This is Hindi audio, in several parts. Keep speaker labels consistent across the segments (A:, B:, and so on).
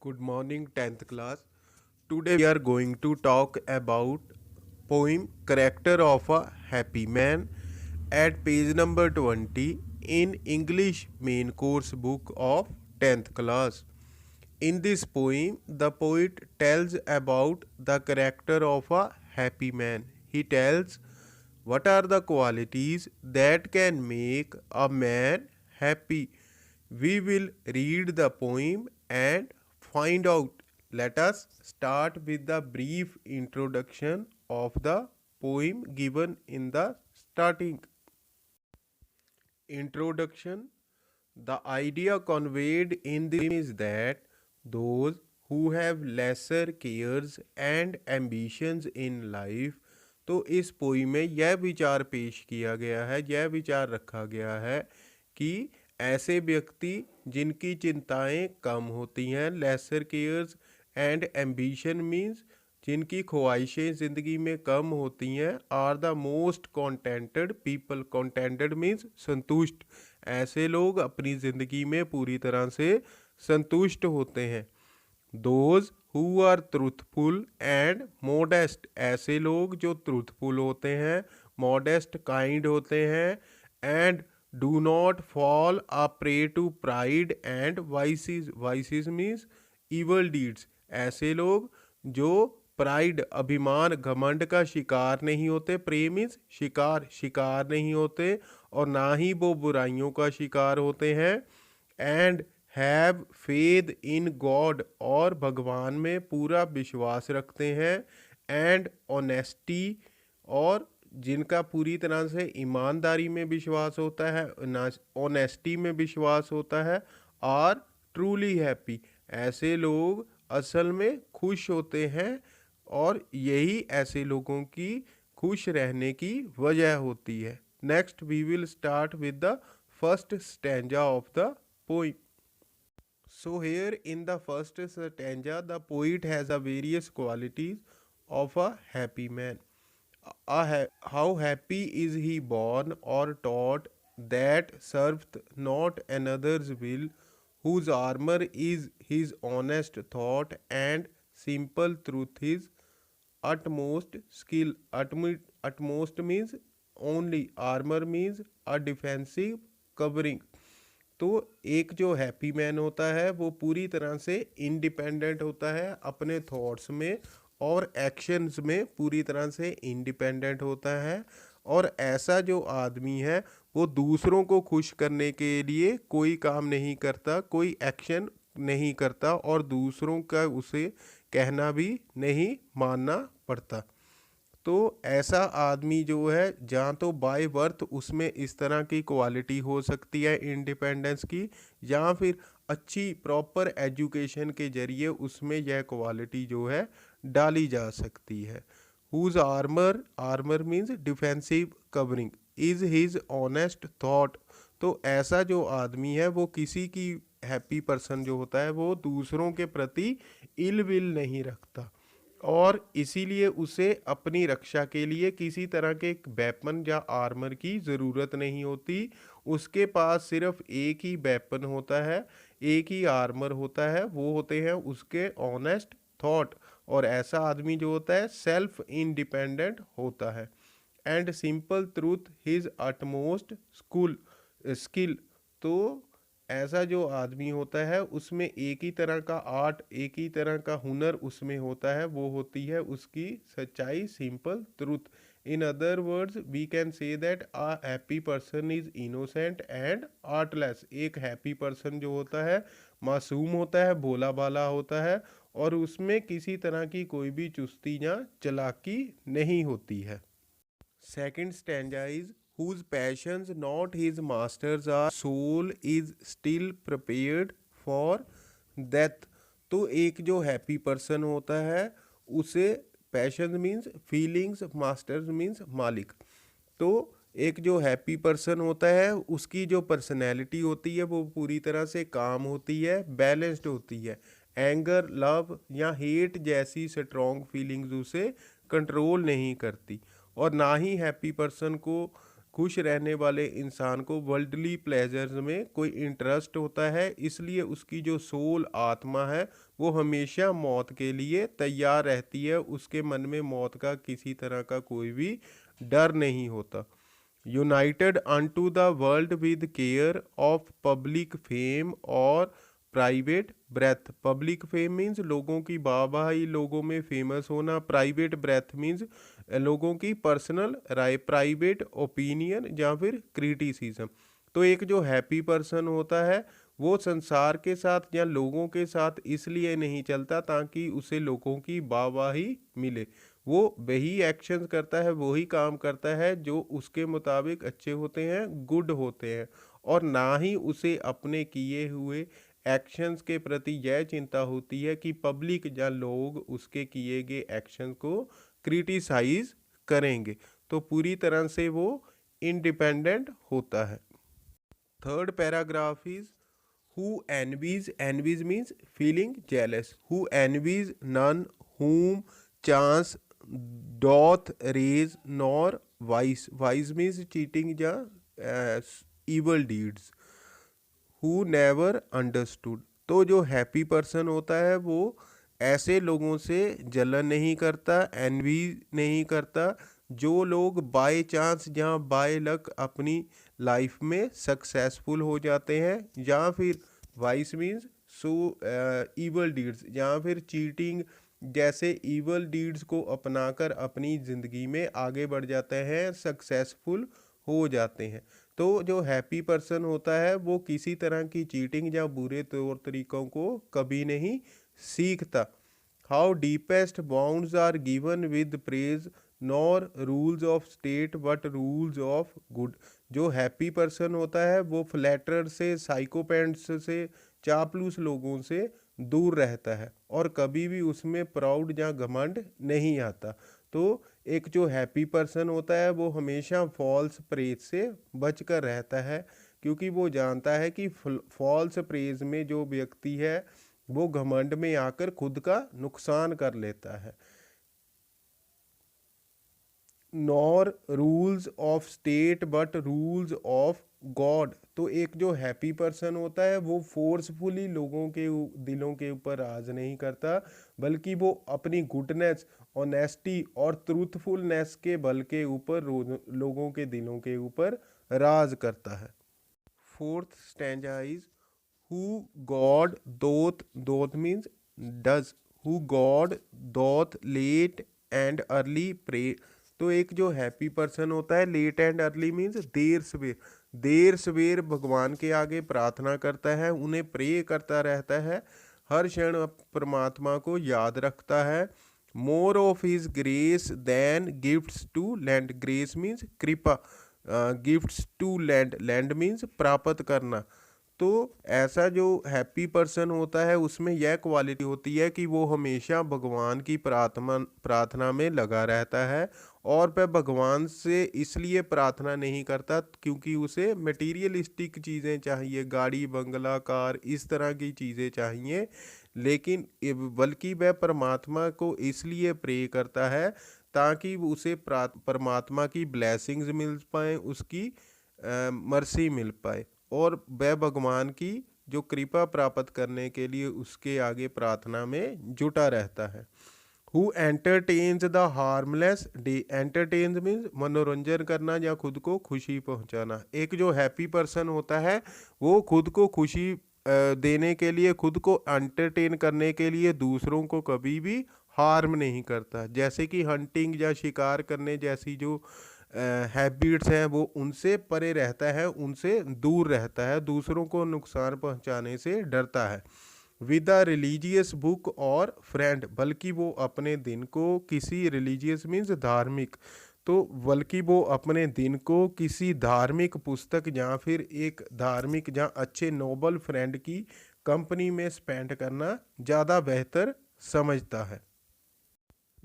A: Good morning 10th class. Today we are going to talk about poem Character of a Happy Man at page number 20 in English main course book of 10th class. In this poem, the poet tells about the character of a happy man. He tells what are the qualities that can make a man happy. We will read the poem and find out. Let us start with the brief introduction of the poem given in the starting. Introduction. The idea conveyed in this is that those who have lesser cares and ambitions in life, तो इस पोई में यह विचार पेश किया गया है, यह विचार रखा गया है कि ऐसे व्यक्ति जिनकी चिंताएं कम होती हैं, lesser cares and ambition means जिनकी ख्वाहिशें ज़िंदगी में कम होती हैं, are the most contented people. Contented means संतुष्ट। ऐसे लोग अपनी ज़िंदगी में पूरी तरह से संतुष्ट होते हैं। Those who are truthful and modest, ऐसे लोग जो ट्रूथफुल होते हैं, मॉडेस्ट काइंड होते हैं, and do not fall a prey to pride and vices. Vices means evil deeds. ऐसे लोग जो प्राइड अभिमान घमंड का शिकार नहीं होते, प्रे मीन्स शिकार, शिकार नहीं होते, और ना ही वो बुराइयों का शिकार होते हैं। And have faith in God, और भगवान में पूरा विश्वास रखते हैं। एंड ऑनेस्टी, और जिनका पूरी तरह से ईमानदारी में विश्वास होता है, ऑनेस्टी में विश्वास होता है। आर ट्रूली हैप्पी, ऐसे लोग असल में खुश होते हैं, और यही ऐसे लोगों की खुश रहने की वजह होती है। Next we will start with the first stanza of the poem. So here in the first stanza, the poet has a various qualities of a happy man. How happy is he born or taught that serveth not another's will, whose armor is his honest thought and simple truth his utmost skill. Utmost means only, armor means a defensive covering. तो एक जो हैप्पी मैन होता है वो पूरी तरह से इंडिपेंडेंट होता है, अपने थॉट्स में और एक्शंस में पूरी तरह से इंडिपेंडेंट होता है। और ऐसा जो आदमी है वो दूसरों को खुश करने के लिए कोई काम नहीं करता, कोई एक्शन नहीं करता, और दूसरों का उसे कहना भी नहीं मानना पड़ता। तो ऐसा आदमी जो है, जहाँ तो बाय बर्थ उसमें इस तरह की क्वालिटी हो सकती है इंडिपेंडेंस की, या फिर अच्छी प्रॉपर एजुकेशन के जरिए उसमें यह क्वालिटी जो है डाली जा सकती है। Whose armour, armour means defensive covering, is his honest thought, तो ऐसा जो आदमी है वो किसी की, हैप्पी पर्सन जो होता है वो दूसरों के प्रति इल विल नहीं रखता, और इसीलिए उसे अपनी रक्षा के लिए किसी तरह के वेपन या आर्मर की ज़रूरत नहीं होती। उसके पास सिर्फ एक ही वेपन होता है, एक ही आर्मर होता है, वो होते हैं उसके ऑनेस्ट थॉट। और ऐसा आदमी जो होता है सेल्फ इंडिपेंडेंट होता है। And simple truth his utmost skill, तो ऐसा जो आदमी होता है उसमें एक ही तरह का आर्ट, एक ही तरह का हुनर उसमें होता है, वो होती है उसकी सच्चाई, simple truth. In other words we can say that a happy person is innocent and artless. एक हैप्पी पर्सन जो होता है मासूम होता है, भोला भाला होता है, और उसमें किसी तरह की कोई भी चुस्ती या चालाकी नहीं होती है। Second stanza is whose passions not his masters are, soul is still prepared for death। तो एक जो हैप्पी पर्सन होता है उसे passion means feelings, masters means मालिक। तो एक जो हैप्पी पर्सन होता है उसकी जो पर्सनैलिटी होती है वो पूरी तरह से काम होती है, बैलेंस्ड होती है। एंगर, लव या हेट जैसी स्ट्रॉन्ग फीलिंग्स उसे कंट्रोल नहीं करती, और ना ही हैप्पी पर्सन को खुश रहने वाले इंसान को वर्ल्डली प्लेजर्स में कोई इंटरेस्ट होता है, इसलिए उसकी जो सोल आत्मा है वो हमेशा मौत के लिए तैयार रहती है, उसके मन में मौत का किसी तरह का कोई भी डर नहीं होता। United unto the world with care of public fame और private breath. Public fame means लोगों की वाहवाही, लोगों में फेमस होना। प्राइवेट ब्रेथ मीन्स लोगों की पर्सनल राय, प्राइवेट ओपिनियन या फिर क्रिटिसिज्म। तो एक जो हैप्पी पर्सन होता है वो संसार के साथ या लोगों के साथ इसलिए नहीं चलता ताकि उसे लोगों की वाहवाही मिले। वो वही एक्शन करता है, वही काम करता है जो उसके मुताबिक अच्छे होते हैं, गुड होते हैं, और ना ही उसे अपने किए हुए एक्शंस के प्रति यह चिंता होती है कि पब्लिक या लोग उसके किए गए एक्शन को क्रिटिसाइज करेंगे। तो पूरी तरह से वो इंडिपेंडेंट होता है। Third paragraph is who envies. Envies means feeling jealous. Who envies none whom chance doth raise nor vice। vice means cheating या evil deeds। who never understood। तो जो हैप्पी पर्सन होता है वो ऐसे लोगों से जलन नहीं करता, एनवी नहीं करता जो लोग बाय चांस या बाय लक अपनी लाइफ में सक्सेसफुल हो जाते हैं, या फिर vice means so evil deeds या फिर चीटिंग जैसे ईवल डीड्स को अपनाकर अपनी ज़िंदगी में आगे बढ़ जाते हैं, सक्सेसफुल हो जाते हैं। तो जो हैप्पी पर्सन होता है वो किसी तरह की चीटिंग या बुरे तौर तरीकों को कभी नहीं सीखता। How deepest wounds are given with praise nor rules of state but rules of good. जो हैप्पी पर्सन होता है वो फ्लैटर से, साइकोपैंट्स से, चापलूस लोगों से दूर रहता है और कभी भी उसमें प्राउड या घमंड नहीं आता। तो एक जो हैप्पी पर्सन होता है वो हमेशा फॉल्स प्रेज से बचकर रहता है, क्योंकि वो जानता है कि फॉल्स प्रेज में जो व्यक्ति है वो घमंड में आकर खुद का नुकसान कर लेता है। Nor rules of state but rules of God. तो एक जो हैप्पी पर्सन होता है वो फोर्सफुली लोगों के दिलों के ऊपर राज नहीं करता, बल्कि वो अपनी गुडनेस, ऑनेस्टी और ट्रूथफुलनेस के बल के ऊपर लोगों के दिलों के ऊपर राज करता है। Fourth stanza is who God doth. Doth means does. Who God doth late and early pray. तो एक जो हैप्पी पर्सन होता है, लेट एंड अर्ली मीन्स देर सवेर, देर सवेर भगवान के आगे प्रार्थना करता है, उन्हें प्रे करता रहता है, हर क्षण परमात्मा को याद रखता है। More of his grace than gifts to lend. Grace means कृपा, gifts to lend, lend means प्राप्त करना। तो ऐसा जो हैप्पी पर्सन होता है उसमें यह क्वालिटी होती है कि वो हमेशा भगवान की प्रार्थना में लगा रहता है, और वह भगवान से इसलिए प्रार्थना नहीं करता क्योंकि उसे मटेरियलिस्टिक चीज़ें चाहिए, गाड़ी बंगला कार इस तरह की चीज़ें चाहिए, लेकिन बल्कि वह परमात्मा को इसलिए प्रे करता है ताकि उसे परमात्मा की ब्लेसिंग्स मिल पाए, उसकी मर्सी मिल पाए, और वह भगवान की जो कृपा प्राप्त करने के लिए उसके आगे प्रार्थना में जुटा रहता है। Who entertains the harmless day. Entertains means मनोरंजन करना या खुद को खुशी पहुंचाना। एक जो हैप्पी पर्सन होता है वो खुद को खुशी देने के लिए, खुद को एंटरटेन करने के लिए दूसरों को कभी भी हार्म नहीं करता। जैसे कि हंटिंग या शिकार करने जैसी जो हैबिट्स हैं वो उनसे परे रहता है, उनसे दूर रहता है, दूसरों को नुकसान पहुंचाने से डरता है। विद अ रिलीजियस बुक और फ्रेंड। बल्कि वो अपने दिन को किसी रिलीजियस मीन्स धार्मिक, तो बल्कि वो अपने दिन को किसी धार्मिक पुस्तक या फिर एक धार्मिक या अच्छे नोबल फ्रेंड की कंपनी में स्पेंड करना ज़्यादा बेहतर समझता है।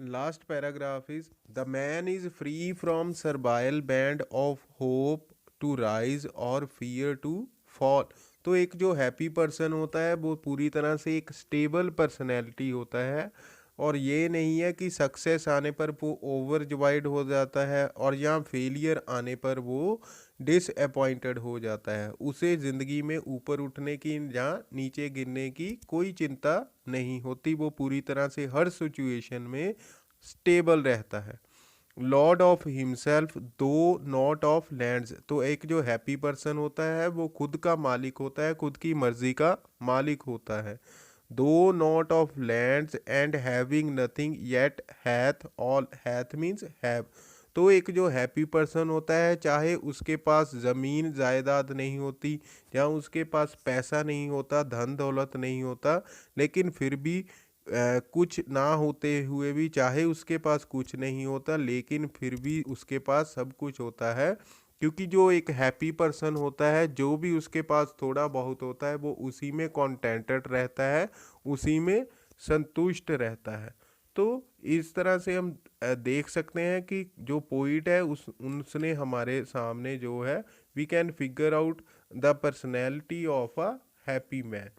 A: Last paragraph is the man is free from servile bands of hope to rise or fear to fall. तो एक जो हैप्पी पर्सन होता है वो पूरी तरह से एक स्टेबल पर्सनैलिटी होता है, और ये नहीं है कि सक्सेस आने पर वो ओवर जॉयड हो जाता है और या फेलियर आने पर वो डिसअपॉइंटेड हो जाता है। उसे ज़िंदगी में ऊपर उठने की या नीचे गिरने की कोई चिंता नहीं होती, वो पूरी तरह से हर सिचुएशन में स्टेबल रहता है। लॉर्ड ऑफ हिमसेल्फ दो नॉट ऑफ लैंड्स, तो एक जो हैप्पी पर्सन होता है वो खुद का मालिक होता है, खुद की मर्जी का मालिक होता है। दो not of lands and having nothing yet hath all, hath means have. तो एक जो हैप्पी पर्सन होता है, चाहे उसके पास ज़मीन जायदाद नहीं होती या उसके पास पैसा नहीं होता, धन दौलत नहीं होता, लेकिन फिर भी कुछ ना होते हुए भी, चाहे उसके पास कुछ नहीं होता लेकिन फिर भी उसके पास सब कुछ होता है, क्योंकि जो एक हैप्पी पर्सन होता है, जो भी उसके पास थोड़ा बहुत होता है वो उसी में कॉन्टेंटेड रहता है, उसी में संतुष्ट रहता है। तो इस तरह से हम देख सकते हैं कि जो पोइट है उसने हमारे सामने जो है, we can figure out the personality of a happy man.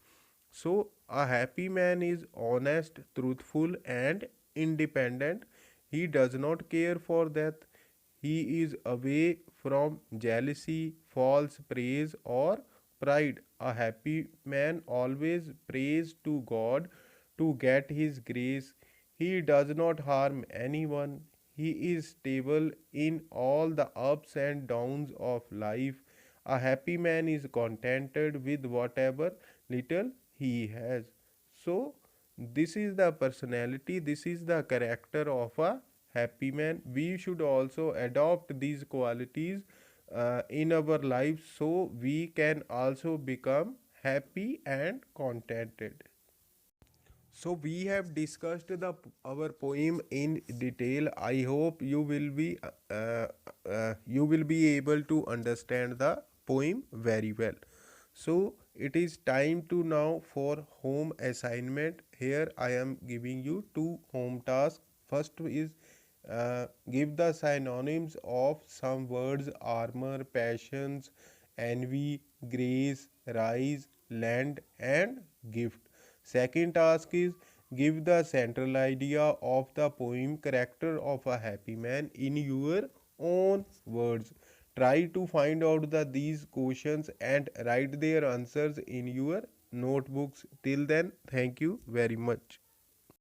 A: So, a happy man is honest, truthful, and independent. He does not care for that. He is away from jealousy, false praise, or pride. A happy man always prays to God to get his grace. He does not harm anyone. He is stable in all the ups and downs of life. A happy man is contented with whatever little he has. So, this is the personality, this is the character of a happy man. We should also adopt these qualities in our lives so we can also become happy and contented. So we have discussed our poem in detail. I hope you will be able to understand the poem very well. So it is time to now for home assignment. Here I am giving you two home tasks. First is give the synonyms of some words: armor, passions, envy, grace, rise, land, and gift. Second task is give the central idea of the poem character of a happy man in your own words. Try to find out these questions and write their answers in your notebooks. Till then, thank you very much.